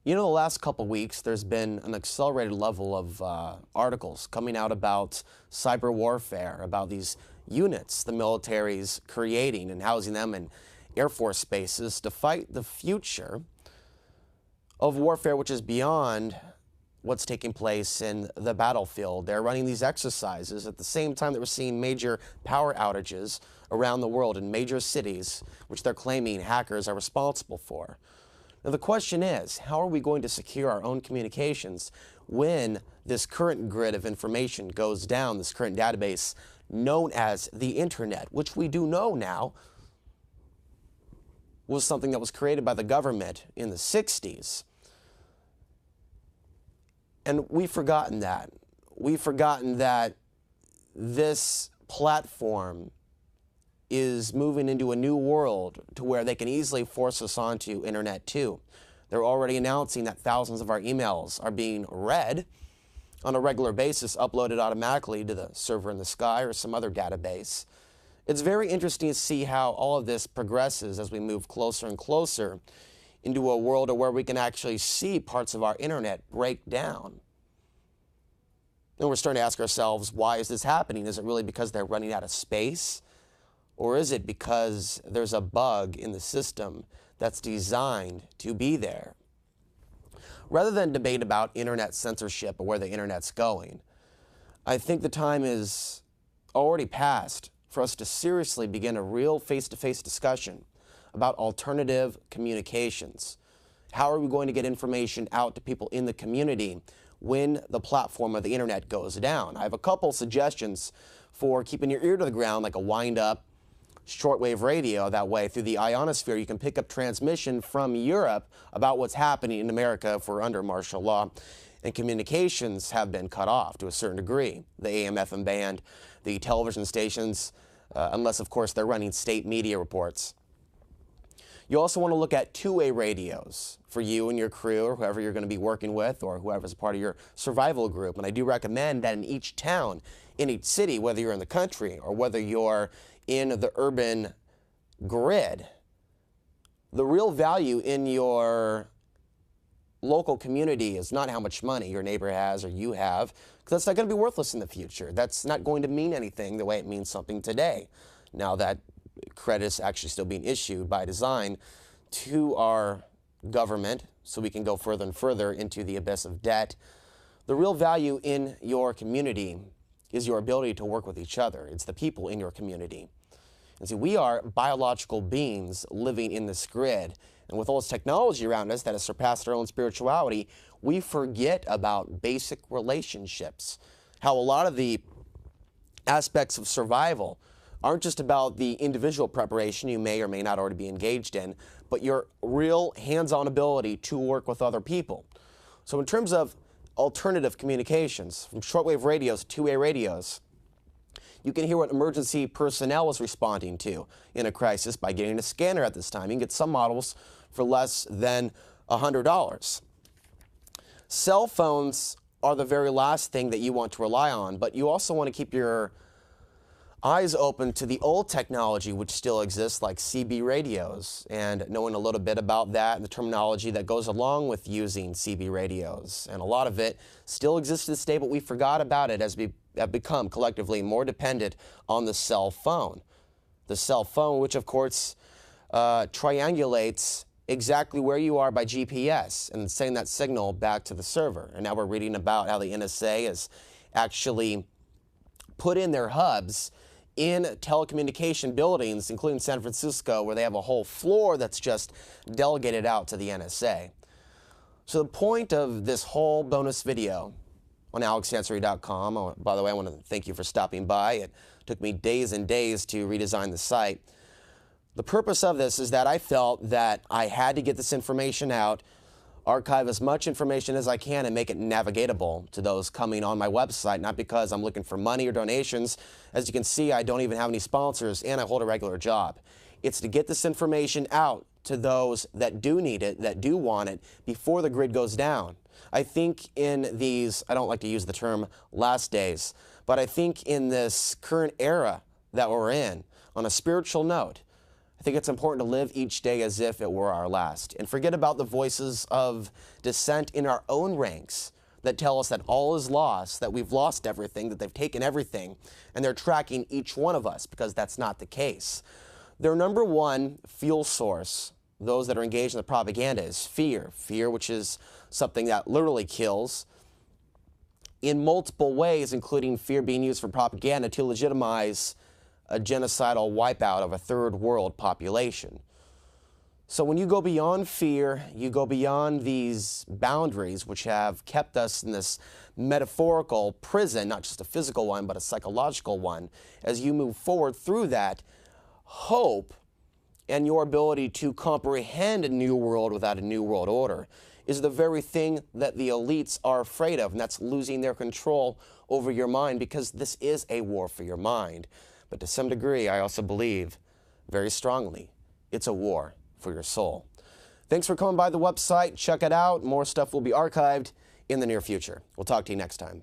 You know, the last couple weeks, there's been an accelerated level of articles coming out about cyber warfare, about these units the military's creating and housing them in Air Force bases to fight the future of warfare, which is beyond what's taking place in the battlefield. They're running these exercises at the same time that we're seeing major power outages around the world in major cities, which they're claiming hackers are responsible for. Now, the question is, how are we going to secure our own communications when this current grid of information goes down, this current database known as the Internet, which we do know now was something that was created by the government in the 60s. And we've forgotten that. We've forgotten that this platform is moving into a new world to where they can easily force us onto Internet 2. They're already announcing that thousands of our emails are being read on a regular basis, uploaded automatically to the server in the sky or some other database. It's very interesting to see how all of this progresses as we move closer and closer into a world where we can actually see parts of our Internet break down. And we're starting to ask ourselves, why is this happening? Is it really because they're running out of space? Or is it because there's a bug in the system that's designed to be there? Rather than debate about internet censorship or where the internet's going, I think the time is already past for us to seriously begin a real face-to-face discussion about alternative communications. How are we going to get information out to people in the community when the platform of the internet goes down? I have a couple suggestions for keeping your ear to the ground, like a wind-up shortwave radio. That way, through the ionosphere, you can pick up transmission from Europe about what's happening in America if we're under martial law. And communications have been cut off to a certain degree. The AM/FM band, the television stations, unless, of course, they're running state media reports. You also want to look at two-way radios for you and your crew or whoever you're going to be working with or whoever's part of your survival group. And I do recommend that in each town, in each city, whether you're in the country or whether you're in the urban grid, the real value in your local community is not how much money your neighbor has or you have, because that's not going to be worthless in the future. That's not going to mean anything the way it means something today, now that credit is actually still being issued by design to our government so we can go further and further into the abyss of debt. The real value in your community is your ability to work with each other. It's the people in your community. And see, we are biological beings living in this grid. And with all this technology around us that has surpassed our own spirituality, we forget about basic relationships. How a lot of the aspects of survival aren't just about the individual preparation you may or may not already be engaged in, but your real hands-on ability to work with other people. So in terms of alternative communications, from shortwave radios to two-way radios, you can hear what emergency personnel is responding to in a crisis by getting a scanner at this time. You can get some models for less than $100. Cell phones are the very last thing that you want to rely on, but you also want to keep your eyes open to the old technology which still exists, like CB radios, and knowing a little bit about that and the terminology that goes along with using CB radios. And a lot of it still exists to this day, but we forgot about it as we have become collectively more dependent on the cell phone. The cell phone, which of course triangulates exactly where you are by GPS and sending that signal back to the server. And now we're reading about how the NSA has actually put in their hubs in telecommunication buildings, including San Francisco, where they have a whole floor that's just delegated out to the NSA. So the point of this whole bonus video on alexansary.com, by the way, I want to thank you for stopping by. It took me days and days to redesign the site. The purpose of this is that I felt that I had to get this information out, archive as much information as I can, and make it navigatable to those coming on my website, not because I'm looking for money or donations. As you can see, I don't even have any sponsors, and I hold a regular job. It's to get this information out to those that do need it, that do want it, before the grid goes down. I think in these, I don't like to use the term last days, but I think in this current era that we're in, on a spiritual note, I think it's important to live each day as if it were our last, and forget about the voices of dissent in our own ranks that tell us that all is lost, that we've lost everything, that they've taken everything, and they're tracking each one of us, because that's not the case. Their number one fuel source, those that are engaged in the propaganda, is fear. Fear, which is something that literally kills in multiple ways, including fear being used for propaganda to legitimize a genocidal wipeout of a third world population. So when you go beyond fear, you go beyond these boundaries which have kept us in this metaphorical prison, not just a physical one, but a psychological one. As you move forward through that, hope and your ability to comprehend a new world without a new world order is the very thing that the elites are afraid of, and that's losing their control over your mind, because this is a war for your mind. But to some degree, I also believe very strongly it's a war for your soul. Thanks for coming by the website. Check it out. More stuff will be archived in the near future. We'll talk to you next time.